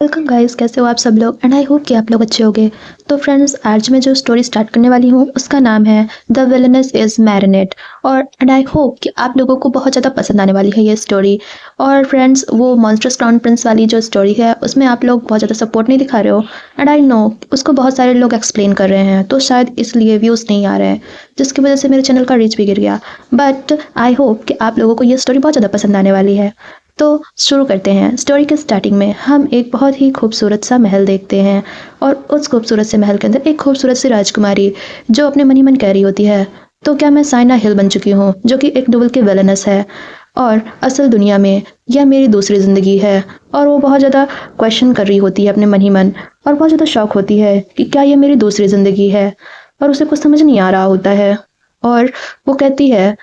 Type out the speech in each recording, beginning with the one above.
Welcome guys, कैसे हो आप सब लोग। एंड आई होप कि आप लोग अच्छे होंगे। तो फ्रेंड्स, आज मैं जो स्टोरी स्टार्ट करने वाली हूँ उसका नाम है द विलनेस इज मैरिनेट। और एंड आई होप कि आप लोगों को बहुत ज़्यादा पसंद आने वाली है ये स्टोरी। और फ्रेंड्स, वो मॉन्स्टर्स क्राउन प्रिंस वाली जो स्टोरी है उसमें आप लोग बहुत ज़्यादा सपोर्ट नहीं दिखा रहे हो। एंड आई नो उसको बहुत सारे लोग एक्सप्लेन कर रहे हैं, तो शायद इसलिए व्यूज़ नहीं आ रहे हैं, जिसकी वजह से मेरे चैनल का रीच भी गिर गया। बट आई होप कि आप लोगों को ये स्टोरी बहुत ज़्यादा पसंद आने वाली है। तो शुरू करते हैं। स्टोरी के स्टार्टिंग में हम एक बहुत ही खूबसूरत सा महल देखते हैं, और उस खूबसूरत से महल के अंदर एक खूबसूरत सी राजकुमारी जो अपने मन ही मन कह रही होती है, तो क्या मैं साइना हिल बन चुकी हूँ, जो कि एक नोबल की विलनेस है, और असल दुनिया में यह मेरी दूसरी ज़िंदगी है। और वो बहुत ज़्यादा क्वेश्चन कर रही होती है अपने मन ही मन, और बहुत ज़्यादा शौक होती है कि क्या ये मेरी दूसरी ज़िंदगी है, और उसे कुछ समझ नहीं आ रहा होता है। और वो कहती है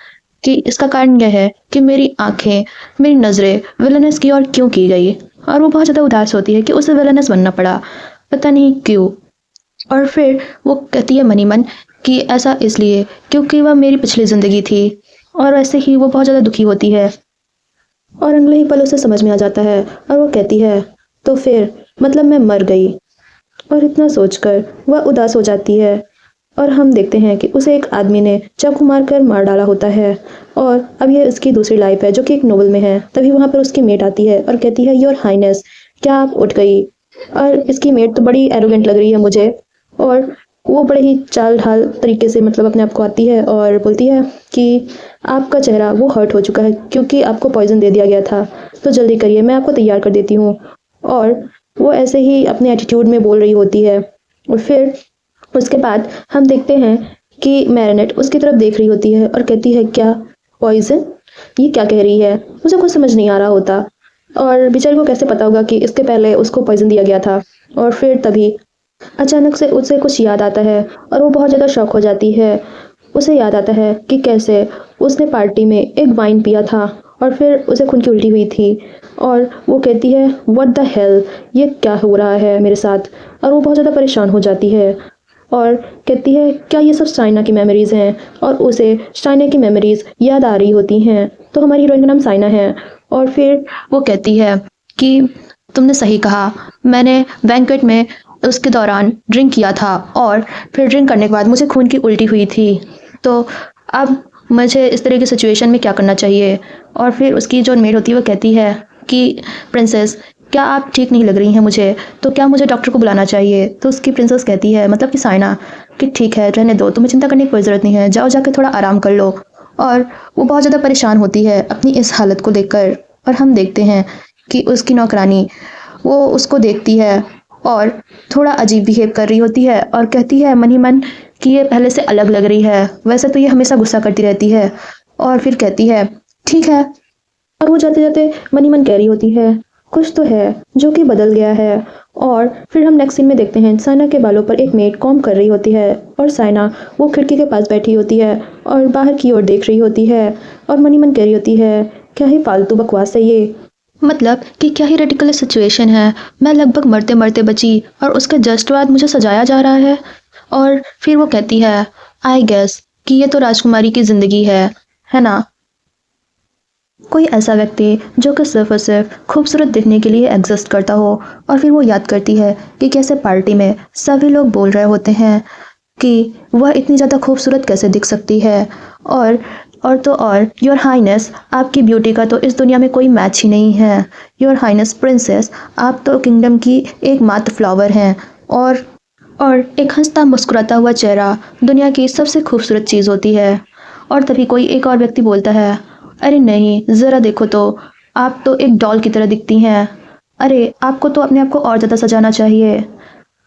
कि इसका कारण यह है कि मेरी आंखें, मेरी नज़रें विलनेस की ओर क्यों की गई। और वो बहुत ज़्यादा उदास होती है कि उसे विलनेस बनना पड़ा, पता नहीं क्यों। और फिर वो कहती है मनी मन कि ऐसा इसलिए क्योंकि वह मेरी पिछली ज़िंदगी थी। और ऐसे ही वो बहुत ज़्यादा दुखी होती है, और अगले ही पल उसे समझ में आ जाता है, और वो कहती है तो फिर मतलब मैं मर गई। और इतना सोचकर वह उदास हो जाती है, और हम देखते हैं कि उसे एक आदमी ने चाकू मारकर मार डाला होता है। और अब ये उसकी दूसरी लाइफ है जो कि एक नोवेल में है। तभी वहाँ पर उसकी मेट आती है और कहती है योर हाइनेस, क्या आप उठ गई। और इसकी मेट तो बड़ी एरोगेंट लग रही है मुझे, और वो बड़े ही चाल ढाल तरीके से मतलब अपने आप को आती है और बोलती है कि आपका चेहरा वो हर्ट हो चुका है क्योंकि आपको पॉइजन दे दिया गया था, तो जल्दी करिए, मैं आपको तैयार कर देती हूँ। और वो ऐसे ही अपने एटीट्यूड में बोल रही होती है। और फिर उसके बाद हम देखते हैं कि मैरिनेट उसकी तरफ देख रही होती है और कहती है क्या पॉइजन, ये क्या कह रही है। मुझे कुछ समझ नहीं आ रहा होता, और बेचारी को कैसे पता होगा कि इसके पहले उसको पॉइजन दिया गया था। और फिर तभी अचानक से उसे कुछ याद आता है, और वो बहुत ज़्यादा शॉक हो जाती है। उसे याद आता है कि कैसे उसने पार्टी में एक वाइन पिया था, और फिर उसे खून की उल्टी हुई थी। और वो कहती है व्हाट द हेल, ये क्या हो रहा है मेरे साथ। और वो बहुत ज़्यादा परेशान हो जाती है, और कहती है क्या ये सब साइना की मेमोरीज़ हैं। और उसे साइना की मेमोरीज़ याद आ रही होती हैं। तो हमारी हीरोइन का नाम साइना है। और फिर वो कहती है कि तुमने सही कहा, मैंने बैंक्वेट में उसके दौरान ड्रिंक किया था, और फिर ड्रिंक करने के बाद मुझे खून की उल्टी हुई थी। तो अब मुझे इस तरह की सिचुएशन में क्या करना चाहिए। और फिर उसकी जो मेड होती है वो कहती है कि प्रिंसेस, क्या आप ठीक नहीं लग रही हैं मुझे, तो क्या मुझे डॉक्टर को बुलाना चाहिए। तो उसकी प्रिंसेस कहती है, मतलब कि साइना, कि ठीक है रहने दो, तुम्हें चिंता करने की कोई ज़रूरत नहीं है, जाओ जाके थोड़ा आराम कर लो। और वो बहुत ज़्यादा परेशान होती है अपनी इस हालत को देखकर। और हम देखते हैं कि उसकी नौकरानी वो उसको देखती है और थोड़ा अजीब बिहेव कर रही होती है, और कहती है मन ही मन कि ये पहले से अलग लग रही है, वैसे तो ये हमेशा गुस्सा करती रहती है। और फिर कहती है ठीक है। और वो जाते जाते मन ही मन कह रही होती है कुछ तो है जो कि बदल गया है। और फिर हम नेक्स्ट सीन में देखते हैं साइना के बालों पर एक मेड कॉम्ब कर रही होती है, और साइना वो खिड़की के पास बैठी होती है और बाहर की ओर देख रही होती है, और मन ही मन कह रही होती है क्या ही फालतू बकवास है ये, मतलब कि क्या ही रेडिकुलस सिचुएशन है, मैं लगभग मरते मरते बची और उसके जस्ट बाद मुझे सजाया जा रहा है। और फिर वो कहती है आई गेस कि ये तो राजकुमारी की ज़िंदगी है ना। कोई ऐसा व्यक्ति जो कि सिर्फ और सिर्फ खूबसूरत दिखने के लिए एग्जिस्ट करता हो। और फिर वो याद करती है कि कैसे पार्टी में सभी लोग बोल रहे होते हैं कि वह इतनी ज़्यादा खूबसूरत कैसे दिख सकती है। और तो और योर हाइनेस, आपकी ब्यूटी का तो इस दुनिया में कोई मैच ही नहीं है। योर हाइनेस प्रिंसेस, आप तो किंगडम की एकमात्र फ्लावर हैं। और एक हंसता मुस्कुराता हुआ चेहरा दुनिया की सबसे खूबसूरत चीज़ होती है। और तभी कोई एक और व्यक्ति बोलता है अरे नहीं, ज़रा देखो तो, आप तो एक डॉल की तरह दिखती हैं। अरे आपको तो अपने आप को और ज़्यादा सजाना चाहिए।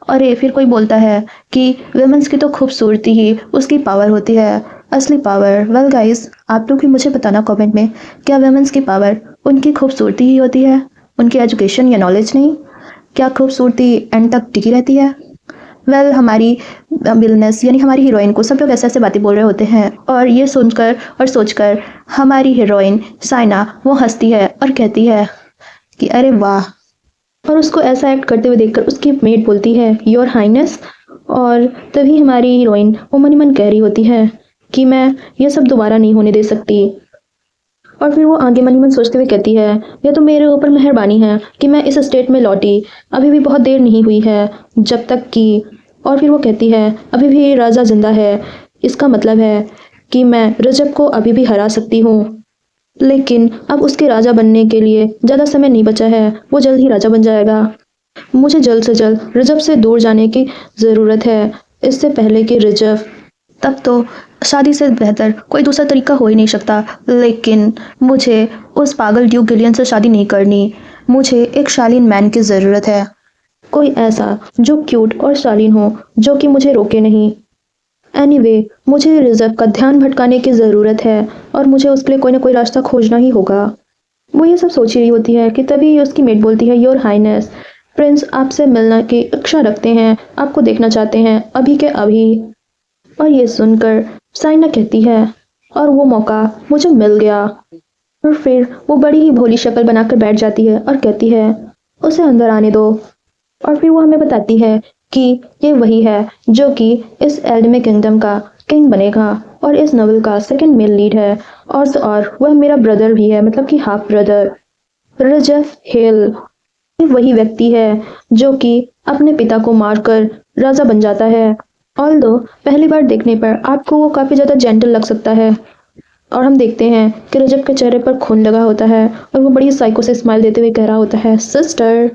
अरे फिर कोई बोलता है कि वुमेन्स की तो खूबसूरती ही उसकी पावर होती है, असली पावर। वेल गाइस, आप लोग भी मुझे बताना कमेंट में, क्या वुमेन्स की पावर उनकी खूबसूरती ही होती है, उनकी एजुकेशन या नॉलेज नहीं। क्या खूबसूरती एंड तक टिकी रहती है। वेल हमारी विलनेस यानी हमारी हीरोइन को सब लोग ऐसे ऐसे बातें बोल रहे होते हैं, और ये सुनकर और सोचकर हमारी हीरोइन साइना वो हंसती है और कहती है कि अरे वाह। और उसको ऐसा एक्ट करते हुए देखकर उसकी मेट बोलती है योर हाइनेस। और तभी हमारी हीरोइन वो मन ही मन कह रही होती है कि मैं ये सब दोबारा नहीं होने दे सकती। और फिर वो आगे मन ही मन सोचते हुए कहती है, यह तो मेरे ऊपर मेहरबानी है कि मैं इस स्टेट में लौटी। अभी भी बहुत देर नहीं हुई है जब तक कि। और फिर वो कहती है, अभी भी राजा जिंदा है। इसका मतलब है कि मैं रजब को अभी भी हरा सकती हूँ। लेकिन अब उसके राजा बनने के लिए ज़्यादा समय नहीं बचा है। वो जल्द ही राजा बन जाएगा। मुझे जल्द से जल्द रजब से दूर जाने की ज़रूरत है, इससे पहले कि रजब। तब तो शादी से बेहतर कोई दूसरा तरीका हो ही नहीं सकता। लेकिन मुझे उस पागल ड्यूक गिलियन से शादी नहीं करनी। मुझे एक शालीन मैन की ज़रूरत है, कोई ऐसा जो क्यूट और शालीन हो, जो कि मुझे रोके नहीं। एनीवे, मुझे रिजर्व का ध्यान भटकाने की ज़रूरत है और मुझे उसके लिए कोई ना कोई रास्ता खोजना ही होगा। वो ये सब सोच ही रही होती है कि तभी उसकी मेट बोलती है, योर हाइनेस, प्रिंस आपसे मिलने की इच्छा रखते हैं, आपको देखना चाहते हैं अभी के अभी। और ये सुनकर साइना कहती है, और वो मौका मुझे मिल गया। और फिर वो बड़ी ही भोली शक्ल बनाकर बैठ जाती है और कहती है, उसे अंदर आने दो। और फिर वो हमें बताती है कि ये वही है जो कि इस एल्डमे किंगडम का किंग बनेगा और इस नॉवेल का सेकंड मेल लीड है। और वह मेरा ब्रदर भी है, मतलब कि हाफ ब्रदर, रजफ हेल। ये वही व्यक्ति है जो कि अपने पिता को मारकर राजा बन जाता है। ऑल्दो पहली बार देखने पर आपको वो काफ़ी ज़्यादा जेंटल लग सकता है। और हम देखते हैं कि रजब के चेहरे पर खून लगा होता है और वो बड़ी साइको से स्माइल देते हुए कह रहा होता है, सिस्टर।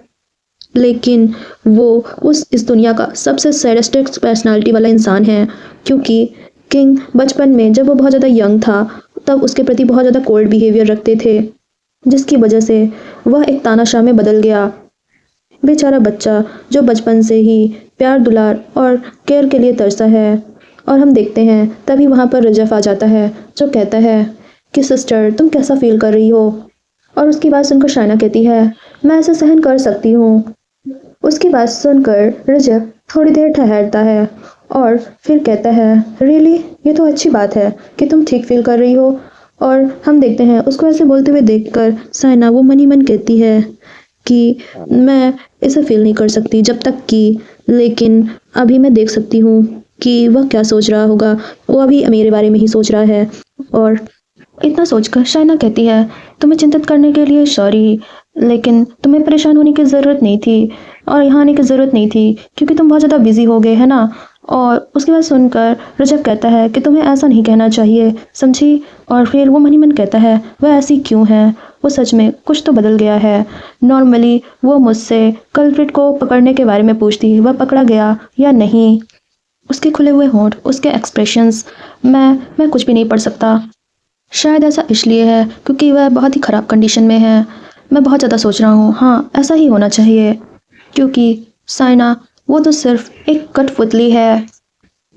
लेकिन वो इस दुनिया का सबसे सैडिस्टिक पर्सनालिटी वाला इंसान है, क्योंकि किंग बचपन में जब वो बहुत ज़्यादा यंग था तब उसके प्रति बहुत ज़्यादा कोल्ड बिहेवियर रखते थे, जिसकी वजह से वह एक तानाशाह में बदल गया। बेचारा बच्चा जो बचपन से ही प्यार दुलार और केयर के लिए तरसा है। और हम देखते हैं तभी वहाँ पर रजफ आ जाता है जो कहता है कि सिस्टर तुम कैसा फील कर रही हो। और उसकी बात सुनकर शाइना कहती है, मैं ऐसा सहन कर सकती हूँ। उसकी बात सुनकर रजब थोड़ी देर ठहरता है और फिर कहता है, रियली ये तो अच्छी बात है कि तुम ठीक फील कर रही हो। और हम देखते हैं उसको ऐसे बोलते हुए देखकर साइना वो मन ही मन कहती है कि मैं इसे फील नहीं कर सकती जब तक कि, लेकिन अभी मैं देख सकती हूँ कि वह क्या सोच रहा होगा। वो अभी मेरे बारे में ही सोच रहा है। और इतना सोचकर शाइना कहती है, तुम्हें चिंतित करने के लिए सॉरी, लेकिन तुम्हें परेशान होने की ज़रूरत नहीं थी और यहाँ आने की ज़रूरत नहीं थी क्योंकि तुम बहुत ज़्यादा बिजी हो गए है ना। और उसके बाद सुनकर रजब कहता है कि तुम्हें ऐसा नहीं कहना चाहिए, समझी। और फिर वो मन ही मन कहता है, वह ऐसी क्यों है, वो सच में कुछ तो बदल गया है। नॉर्मली वो मुझसे कल्प्रिट को पकड़ने के बारे में पूछती, वह पकड़ा गया या नहीं। उसके खुले हुए होंठ, उसके एक्सप्रेशंस, मैं कुछ भी नहीं पढ़ सकता। शायद ऐसा इसलिए है क्योंकि वह बहुत ही ख़राब कंडीशन में है। मैं बहुत ज़्यादा सोच रहा हूँ, हाँ ऐसा ही होना चाहिए, क्योंकि साइना वो तो सिर्फ एक कठपुतली है।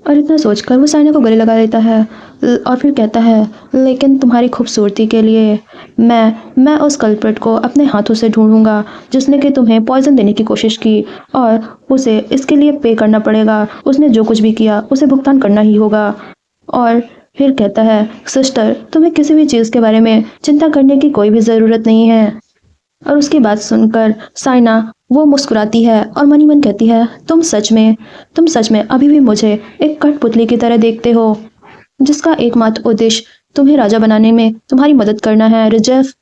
और इतना सोचकर वो साइना को गले लगा लेता है और फिर कहता है, लेकिन तुम्हारी खूबसूरती के लिए मैं उस कल्प्रिट को अपने हाथों से ढूंढूंगा जिसने कि तुम्हें पॉइजन देने की कोशिश की, और उसे इसके लिए पे करना पड़ेगा। उसने जो कुछ भी किया उसे भुगतान करना ही होगा। और फिर कहता है, सिस्टर तुम्हें किसी भी चीज़ के बारे में चिंता करने की कोई भी ज़रूरत नहीं है। और उसकी बात सुनकर साइना वो मुस्कुराती है और मन ही मन कहती है, तुम सच में अभी भी मुझे एक कठपुतली की तरह देखते हो जिसका एकमात्र उद्देश्य तुम्हें राजा बनाने में तुम्हारी मदद करना है, रजफ।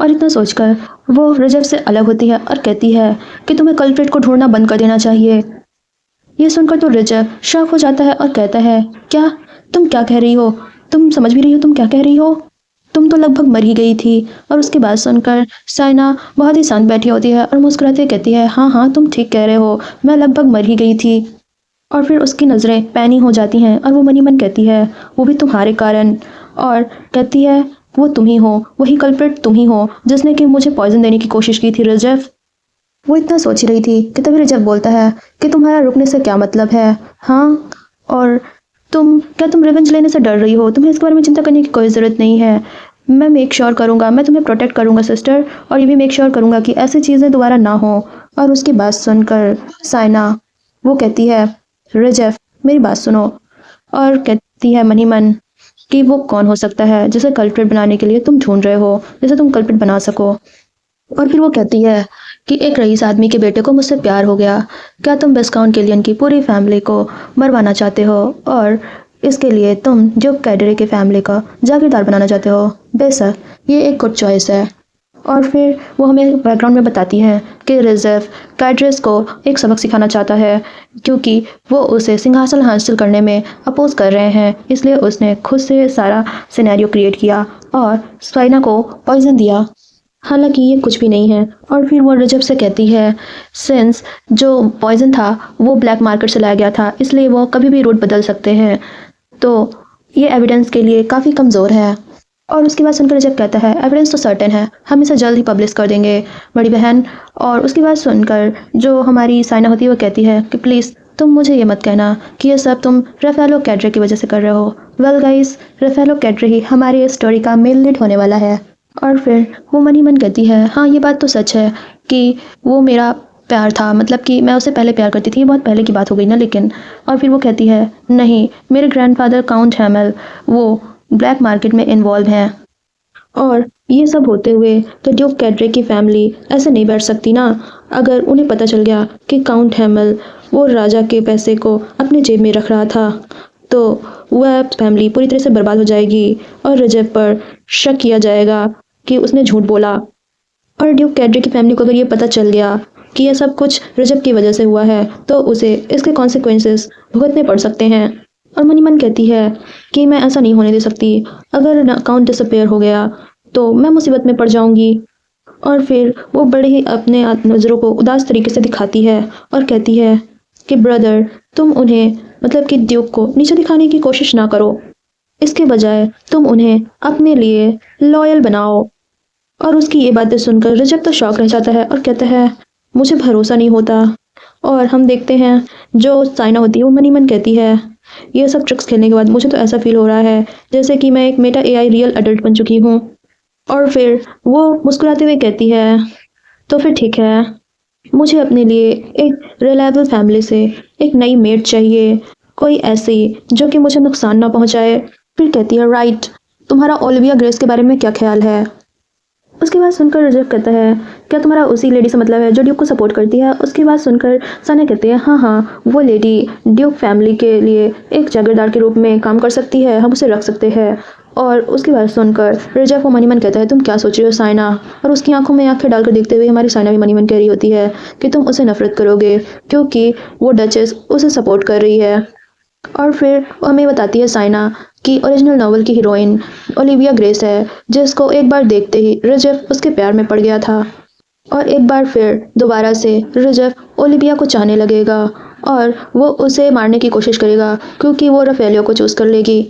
और इतना सोचकर वो रजफ से अलग होती है और कहती है कि तुम्हें कल्प्रिट को ढूंढना बंद कर देना चाहिए। ये सुनकर तो रजफ शॉक हो जाता है और कहता है, क्या तुम क्या कह रही हो, तुम समझ भी रही हो तुम क्या कह रही हो, तुम तो लगभग मर ही गई थी। और उसकी बात सुनकर साइना बहुत ही शांत बैठी होती है और मुस्कुराते कहती है, हाँ हाँ तुम ठीक कह रहे हो, मैं लगभग मर ही गई थी। और फिर उसकी नज़रें पैनी हो जाती हैं और वो मन ही मन कहती है, वो भी तुम्हारे कारण। और कहती है, वो तुम ही हो, वही कल्प्रिट तुम ही हो जिसने कि मुझे पॉइजन देने की कोशिश की थी, रजफ। वो इतना सोच रही थी कि तभी रजफ बोलता है कि तुम्हारा रुकने से क्या मतलब है, हाँ। और क्या तुम रिवेंज लेने से डर रही हो, तुम्हें इसके बारे में चिंता करने की कोई ज़रूरत नहीं है। मैं मेक श्योर करूँगा, मैं तुम्हें प्रोटेक्ट करूँगा सिस्टर, और ये भी मेक श्योर करूँगा कि ऐसी चीज़ें दोबारा ना हो। और उसकी बात सुनकर साइना वो कहती है, रजफ मेरी बात सुनो। और कहती है मन ही मन कि वो कौन हो सकता है जिसे कल्प्रिट बनाने के लिए तुम ढूंढ रहे हो, जिसे तुम कल्प्रिट बना सको। और फिर वो कहती है कि एक रईस आदमी के बेटे को मुझसे प्यार हो गया, क्या तुम विस्काउंट किलियन की पूरी फैमिली को मरवाना चाहते हो। और इसके लिए तुम ड्यूक कैडरे की फैमिली का जागीरदार बनाना चाहते हो। बेशक ये एक गुड चॉइस है। और फिर वो हमें बैकग्राउंड में बताती हैं कि रिजर्व कैड्रेस को एक सबक सिखाना चाहता है, क्योंकि वो उसे सिंहासन हासिल करने में अपोज कर रहे हैं। इसलिए उसने खुद से सारा सिनेरियो क्रिएट किया और स्वाइना को पॉइजन दिया, हालांकि ये कुछ भी नहीं है। और फिर वो रजब से कहती है सिंस जो पॉइजन था वो ब्लैक मार्केट से लाया गया था, इसलिए वो कभी भी रूट बदल सकते हैं, तो ये एविडेंस के लिए काफ़ी कमज़ोर है। और उसकी बात सुनकर रजब कहता है एविडेंस तो सर्टेन है, हम इसे जल्द ही पब्लिश कर देंगे बड़ी बहन। और उसकी बात सुनकर जो हमारी साइना होती है वो कहती है कि प्लीज़ तुम मुझे ये मत कहना कि ये सब तुम राफेलो कैड्रे की वजह से कर रहे हो। वेल गाइस, राफेलो कैड्रे ही हमारी स्टोरी का मेन लीड होने वाला है। और फिर वो मन ही मन कहती है हाँ ये बात तो सच है कि वो मेरा प्यार था, मतलब कि मैं उसे पहले प्यार करती थी, ये बहुत पहले की बात हो गई ना लेकिन। और फिर वो कहती है नहीं, मेरे ग्रैंडफादर काउंट हैमल वो ब्लैक मार्केट में इन्वॉल्व हैं। और ये सब होते हुए तो ड्यूक कैड्रे की फैमिली ऐसे नहीं बैठ सकती ना। अगर उन्हें पता चल गया कि काउंट हैमल वो राजा के पैसे को अपने जेब में रख रहा था, तो वह फैमिली पूरी तरह से बर्बाद हो जाएगी और रजब पर शक किया जाएगा कि उसने झूठ बोला। और ड्यूक कैड्रे की फैमिली को अगर ये पता चल गया कि यह सब कुछ रजब की वजह से हुआ है, तो उसे इसके कॉन्सिक्वेंसेस भुगतने पड़ सकते हैं। और मनी मन कहती है कि मैं ऐसा नहीं होने दे सकती, अगर अकाउंट डिसअपेयर हो गया तो मैं मुसीबत में पड़ जाऊंगी। और फिर वो बड़े ही अपने नज़रों को उदास तरीके से दिखाती है और कहती है कि ब्रदर तुम उन्हें मतलब कि ड्यूक को नीचे दिखाने की कोशिश ना करो, इसके बजाय तुम उन्हें अपने लिए लॉयल बनाओ। और उसकी ये बातें सुनकर रजब तो शॉक रह जाता है और कहता है मुझे भरोसा नहीं होता। और हम देखते हैं जो साइना होती है वो मनी मन कहती है ये सब ट्रिक्स खेलने के बाद मुझे तो ऐसा फील हो रहा है जैसे कि मैं एक मेटा एआई रियल अडल्ट बन चुकी हूँ। और फिर वो मुस्कुराते हुए कहती है तो फिर ठीक है, मुझे अपने लिए एक रिलायबल फैमिली से एक नई मेट चाहिए, कोई ऐसी जो कि मुझे नुकसान ना पहुँचाए। फिर कहती है राइट, तुम्हारा ओलिविया ग्रेस के बारे में क्या ख्याल है। उसके बाद सुनकर रजब कहता है क्या तुम्हारा उसी लेडी से मतलब है जो ड्यूक को सपोर्ट करती है। उसके बाद सुनकर साना कहती है हाँ वो लेडी ड्यूक फैमिली के लिए एक जागीरदार के रूप में काम कर सकती है, हम उसे रख सकते हैं। और उसकी बात सुनकर रजब को मनी मन कहता है तुम क्या सोच रही हो साइना। और उसकी आंखों में आंखें डालकर देखते हुए हमारी साइना भी मनी मन कह रही होती है कि तुम उसे नफरत करोगे क्योंकि वो डचेस उसे सपोर्ट कर रही है। और फिर वो हमें बताती है साइना कि ओरिजिनल नॉवल की हीरोइन ओलिविया ग्रेस है, जिसको एक बार देखते ही रजब उसके प्यार में पड़ गया था। और एक बार फिर दोबारा से रजब ओलिविया को चाहने लगेगा और वो उसे मारने की कोशिश करेगा क्योंकि वो राफेलियो को चूज़ कर लेगी।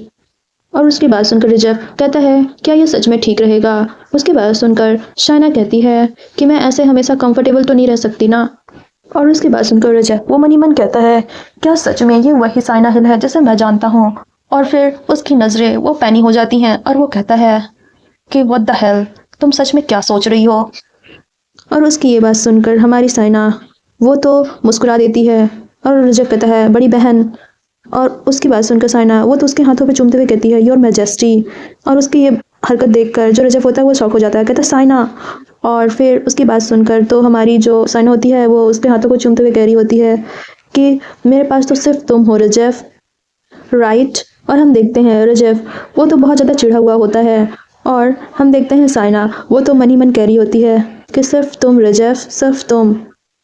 और उसकी बात सुनकर रजब कहता है क्या ये सच में ठीक रहेगा। उसकी बात सुनकर शाइना कहती है कि मैं ऐसे हमेशा कंफर्टेबल तो नहीं रह सकती ना। और उसकी बात सुनकर रजब वो मनी मन कहता है क्या सच में ये वही साइना हिल है जिसे मैं जानता हूँ। और फिर उसकी नज़रें वो पैनी हो जाती हैं और वो कहता है कि व्हाट द हेल, तुम सच में क्या सोच रही हो। और उसकी ये बात सुनकर हमारी साइना वो तो मुस्कुरा देती है और रजब कहता है बड़ी बहन। और उसकी बात सुनकर साइना वो तो उसके हाथों पे चूमते हुए कहती है योर मैजेस्टी। और उसकी ये हरकत देखकर जो रजब होता है वो शॉक हो जाता है, कहता है साइना। और फिर उसकी बात सुनकर तो हमारी जो साइना होती है वो उसके हाथों को चूमते हुए कह रही होती है कि मेरे पास तो सिर्फ तुम हो रजब, राइट। और हम देखते हैं रजब वो तो बहुत ज़्यादा चिढ़ा हुआ होता है और हम देखते हैं साइना वो तो मनी मन कह रही होती है कि सिर्फ तुम रजब, सिर्फ तुम।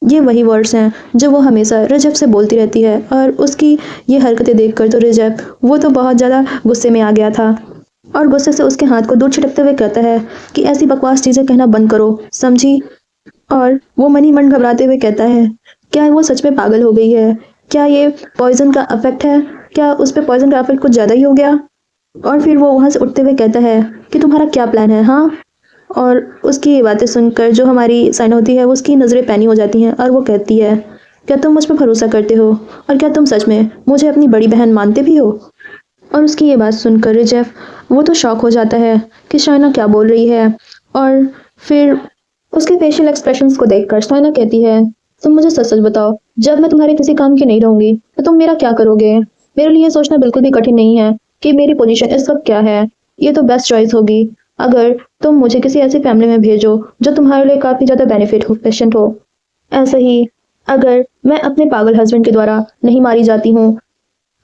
ये वही वर्ड्स हैं जो वो हमेशा रजब से बोलती रहती है। और उसकी ये हरकतें देखकर तो रजब वो तो बहुत ज़्यादा गुस्से में आ गया था और गुस्से से उसके हाथ को दूर छिटकते हुए कहता है कि ऐसी बकवास चीज़ें कहना बंद करो, समझी। और वो मनी मन घबराते हुए कहता है क्या वो सच में पागल हो गई है, क्या ये पॉइजन का इफेक्ट है, क्या उस पर पॉइजन का इफेक्ट कुछ ज़्यादा ही हो गया। और फिर वो वहाँ से उठते हुए कहता है कि तुम्हारा क्या प्लान है हाँ। और उसकी ये बातें सुनकर जो हमारी साइना होती है वो उसकी नज़रें पैनी हो जाती हैं और वो कहती है क्या तुम मुझ पर भरोसा करते हो और क्या तुम सच में मुझे अपनी बड़ी बहन मानते भी हो। और उसकी ये बात सुनकर रजब वो तो शॉक हो जाता है कि साइना क्या बोल रही है। और फिर उसके फेशियल एक्सप्रेशंस को देखकर साइना कहती है तुम मुझे सच सच बताओ, जब मैं तुम्हारे किसी काम की नहीं रहूँगी तो तुम मेरा क्या करोगे। मेरे लिए सोचना बिल्कुल भी कठिन नहीं है कि मेरी पोजीशन इस वक्त क्या है, ये तो बेस्ट चॉइस होगी अगर तुम मुझे किसी ऐसी फैमिली में भेजो जो तुम्हारे लिए काफ़ी ज़्यादा बेनिफिट हो, पेशेंट हो। ऐसे ही अगर मैं अपने पागल हस्बैंड के द्वारा नहीं मारी जाती हूँ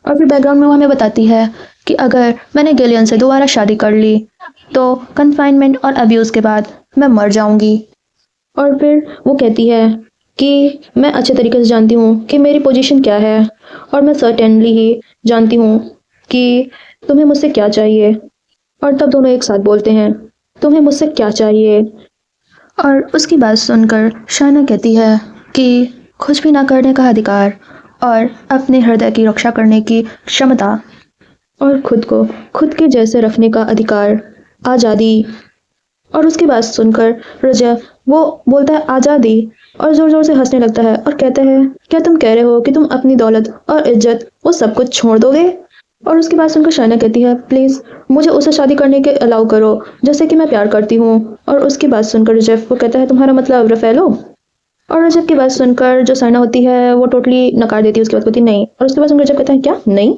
और फिर बैकग्राउंड में वो हमें बताती है कि अगर मैंने गिलियन से दोबारा शादी कर ली तो कन्फाइनमेंट और अब्यूज़ के बाद मैं मर जाऊंगी। और फिर वो कहती है कि मैं अच्छे तरीके से जानती हूँ कि मेरी पोजीशन क्या है और मैं सर्टेनली ही जानती हूँ कि तुम्हें मुझसे क्या चाहिए। और तब दोनों एक साथ बोलते हैं, तुम्हें मुझसे क्या चाहिए। और उसकी बात सुनकर शाइना कहती है कि कुछ भी ना करने का अधिकार और अपने हृदय की रक्षा करने की क्षमता और खुद को खुद के जैसे रखने का अधिकार, आज़ादी। और उसकी बात सुनकर रजब वो बोलता है आज़ादी, और ज़ोर ज़ोर से हंसने लगता है और कहता है, क्या तुम कह रहे हो कि तुम अपनी दौलत और इज्जत वो सब कुछ छोड़ दोगे। और उसकी बात सुनकर शाइना कहती है, प्लीज़ मुझे उससे शादी करने के अलाउ करो जैसे कि मैं प्यार करती हूँ। और उसकी बात सुनकर रजब वो कहता है, तुम्हारा मतलब रफेलो। और रजब की बात सुनकर जो शाइना होती है वो टोटली नकार देती है, उसकी बात होती है नहीं। और उसके बाद सुनकर रजब कहता है, क्या नहीं।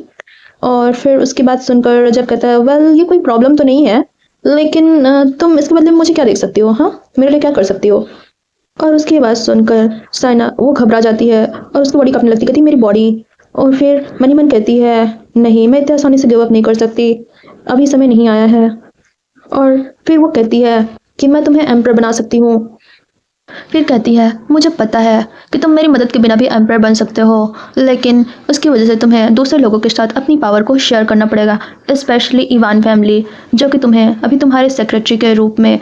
और फिर उसकी बात सुनकर रजब कहता है, वेल ये कोई प्रॉब्लम तो नहीं है, लेकिन तुम इसके बदले में मुझे क्या देख सकती हो, हाँ मेरे लिए क्या कर सकती हो। और उसकी बात सुनकर साइना वो घबरा जाती है और उसकी बॉडी कांपने लगती है, कहती मेरी बॉडी। और फिर मनी मन कहती है, नहीं मैं इतनी आसानी से गिव अप नहीं कर सकती, अभी समय नहीं आया है। और फिर वो कहती है कि मैं तुम्हें एम्पर बना सकती हूँ। फिर कहती है, मुझे पता है कि तुम मेरी मदद के बिना भी एम्पर बन सकते हो, लेकिन उसकी वजह से तुम्हें दूसरे लोगों के साथ अपनी पावर को शेयर करना पड़ेगा, स्पेशली इवान फैमिली जो कि तुम्हें अभी तुम्हारे सेक्रेटरी के रूप में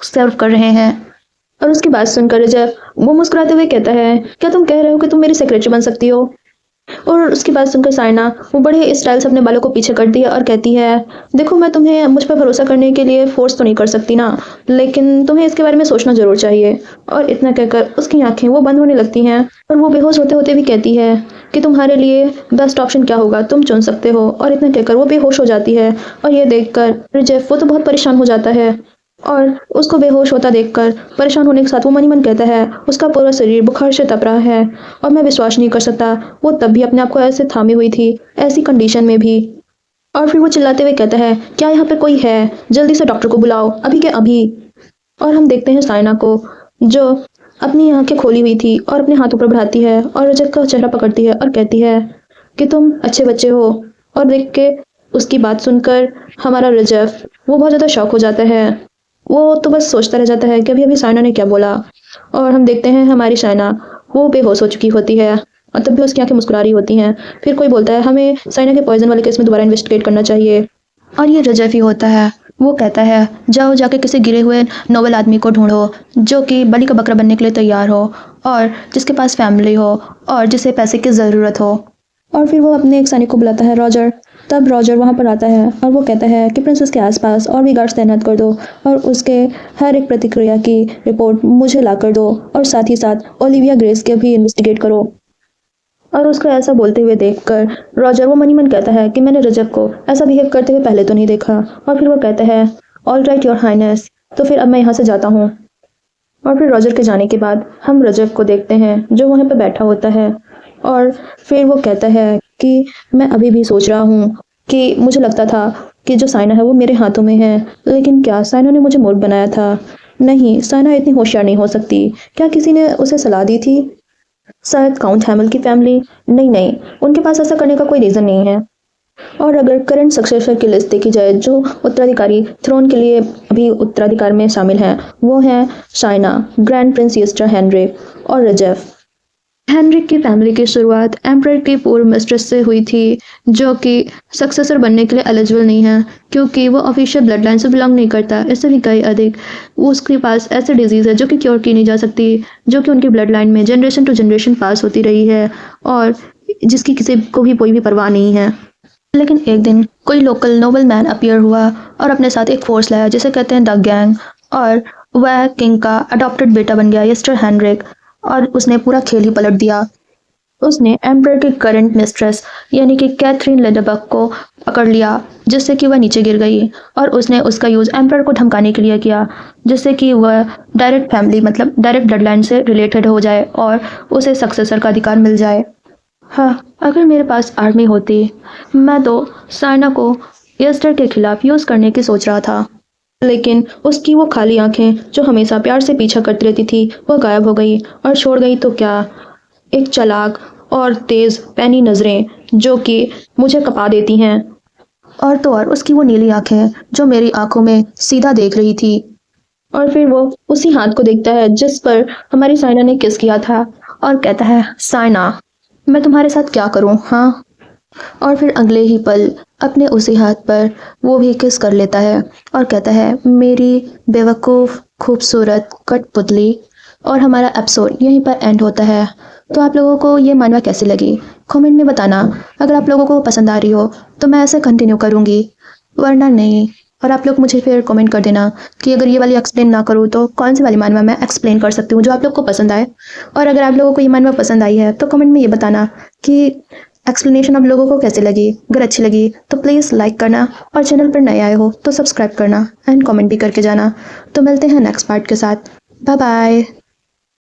सर्व कर रहे हैं। और उसकी बात सुनकर जब वो मुस्कुराते हुए कहता है, क्या तुम कह रहे हो कि तुम मेरी सेक्रेटरी बन सकती हो। और उसकी बात सुनकर साइना वो बड़े स्टाइल से अपने बालों को पीछे करती है और कहती है, देखो मैं तुम्हें मुझ पर भरोसा करने के लिए फोर्स तो नहीं कर सकती ना, लेकिन तुम्हें इसके बारे में सोचना जरूर चाहिए। और इतना कहकर उसकी आंखें वो बंद होने लगती हैं और वो बेहोश होते होते भी कहती है कि तुम्हारे लिए बेस्ट ऑप्शन क्या होगा, तुम चुन सकते हो। और इतना कहकर वो बेहोश हो जाती है। और ये देखकर रिजेफ वो तो बहुत परेशान हो जाता है और उसको बेहोश होता देखकर परेशान होने के साथ वो मन ही मन कहता है, उसका पूरा शरीर बुखार से तप रहा है और मैं विश्वास नहीं कर सकता वो तब भी अपने आप को ऐसे थामी हुई थी, ऐसी कंडीशन में भी। और फिर वो चिल्लाते हुए कहता है, क्या यहाँ पे कोई है, जल्दी से डॉक्टर को बुलाओ, अभी के अभी। और हम देखते हैं साइना को जो अपनी आंखें खोली हुई थी और अपने हाथ ऊपर बढ़ाती है और रजत का चेहरा पकड़ती है और कहती है कि तुम अच्छे बच्चे हो। और देख के उसकी बात सुनकर हमारा रजब वो बहुत ज़्यादा शॉक हो जाता है, वो तो बस सोचता रह जाता है कि अभी अभी साइना ने क्या बोला। और हम देखते हैं हमारी साइना वो बेहोश हो चुकी होती है और तब भी उसकी आंखें मुस्कुरा रही होती हैं। फिर कोई बोलता है, हमें साइना के पॉइजन वाले केस में दोबारा इन्वेस्टिगेट करना चाहिए। और ये रजब ही होता है, वो कहता है, जाओ जाके किसी गिरे हुए नोबल आदमी को ढूंढो जो कि बलि का बकरा बनने के लिए तैयार हो और जिसके पास फैमिली हो और जिसे पैसे की ज़रूरत हो। और फिर वो अपने एक सैनिक को बुलाता है, रॉजर। तब रॉजर वहाँ पर आता है और वो कहता है कि प्रिंसेस के आसपास और भी गार्ड्स तैनात कर दो और उसके हर एक प्रतिक्रिया की रिपोर्ट मुझे ला कर दो, और साथ ही साथ ओलिविया ग्रेस के भी इन्वेस्टिगेट करो। और उसको ऐसा बोलते हुए देखकर रॉजर वो मनी मन कहता है कि मैंने रजब को ऐसा बिहेव करते हुए पहले तो नहीं देखा। और फिर वो कहता है, ऑल राइट योर हाइनेस, तो फिर अब मैं यहाँ से जाता हूँ। और फिर रॉजर के जाने के बाद हम रजब को देखते हैं जो वहाँ पर बैठा होता है। और फिर वो कहता है कि मैं अभी भी सोच रहा हूँ कि मुझे लगता था कि जो साइना है वो मेरे हाथों में है, लेकिन क्या साइना ने मुझे मूर्ख बनाया था। नहीं, साइना इतनी होशियार नहीं हो सकती। क्या किसी ने उसे सलाह दी थी, शायद काउंट हैमल की फैमिली। नहीं, उनके पास ऐसा करने का कोई रीज़न नहीं है। और अगर करंट सक्सेसर की लिस्ट देखी जाए जो उत्तराधिकारी थ्रोन के लिए अभी उत्तराधिकार में शामिल हैं, वो हैं Saina, grand prince Easter Henrik और रजब। हेनरिक की फैमिली की शुरुआत एम्परर की पूर्व मिस्ट्रेस से हुई थी जो कि सक्सेसर बनने के लिए एलिजिबल नहीं है क्योंकि वो ऑफिशियल ब्लड लाइन से बिलोंग नहीं करता। इससे भी कई अधिक वो उसके पास ऐसे डिजीज़ है जो कि क्योर की नहीं जा सकती, जो कि उनकी ब्लड लाइन में जनरेशन टू जनरेशन पास होती रही है और जिसकी किसी को भी कोई भी परवाह नहीं है। लेकिन एक दिन कोई लोकल नोबल मैन अपीयर हुआ और अपने साथ एक फोर्स लाया जिसे कहते हैं द गैंग, और वह किंग का अडॉप्टेड बेटा बन गया ईस्टर हेनरिक, और उसने पूरा खेल ही पलट दिया। उसने एम्परर की करंट मिस्ट्रेस यानी कि कैथरीन लेडरबर्ग को पकड़ लिया जिससे कि वह नीचे गिर गई, और उसने उसका यूज़ एम्परर को धमकाने के लिए किया जिससे कि वह डायरेक्ट फैमिली मतलब डायरेक्ट ब्लड लाइन से रिलेटेड हो जाए और उसे सक्सेसर का अधिकार मिल जाए। हाँ, अगर मेरे पास आर्मी होती मैं तो साइना को ईस्टर के खिलाफ यूज़ करने की सोच रहा था, लेकिन उसकी वो खाली आंखें जो हमेशा प्यार से पीछा करती रहती थी वह गायब हो गई और छोड़ गई तो क्या, एक चालाक और तेज़ पैनी नज़रें जो कि मुझे कपा देती हैं। और तो और उसकी वो नीली आंखें जो मेरी आंखों में सीधा देख रही थी। और फिर वो उसी हाथ को देखता है जिस पर हमारी साइना ने किस किया था और कहता है, साइना मैं तुम्हारे साथ क्या करूं, हाँ। और फिर अगले ही पल अपने उसी हाथ पर वो भी किस कर लेता है और कहता है, मेरी बेवकूफ़ खूबसूरत कठपुतली। और हमारा एपिसोड यहीं पर एंड होता है। तो आप लोगों को ये मानवा कैसी लगी कमेंट में बताना। अगर आप लोगों को पसंद आ रही हो तो मैं ऐसे कंटिन्यू करूँगी, वरना नहीं। और आप लोग मुझे फिर कमेंट कर देना कि अगर ये वाली एक्सप्लेन ना करूँ तो कौन सी वाली मानवा मैं एक्सप्लेन कर सकती हूँ जो आप लोग को पसंद आए। और अगर आप लोगों को ये मानवा पसंद आई है तो कमेंट में ये बताना कि एक्सप्लेनेशन आप लोगों को कैसे लगी। अगर अच्छी लगी तो प्लीज़ लाइक करना और चैनल पर नए आए हो तो सब्सक्राइब करना एंड कमेंट भी करके जाना। तो मिलते हैं नेक्स्ट पार्ट के साथ। Bye bye.